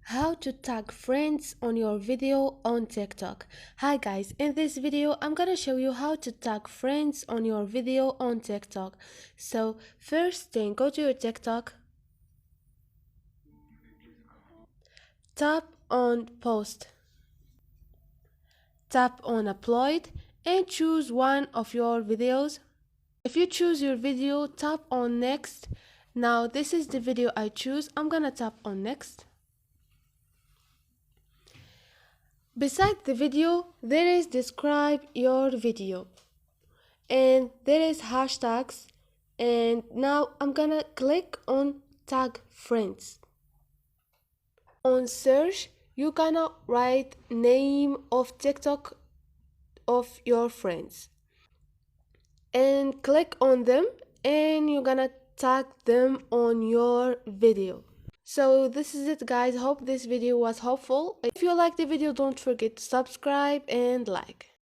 How to tag friends on your video on TikTok. Hi guys, in this video I'm gonna show you how to tag friends on your video on TikTok. So first thing, go to your TikTok, tap on post, tap on upload and choose one of your videos. If you choose your video, tap on next. Now this is the video I choose. I'm gonna tap on next. Beside the video, there is describe your video and there is hashtags, and now I'm gonna click on tag friends. On search, you gonna write name of TikTok of your friends and click on them, and you're gonna tag them on your video. So this is it guys, hope this video was helpful. If you like the video, don't forget to subscribe and like.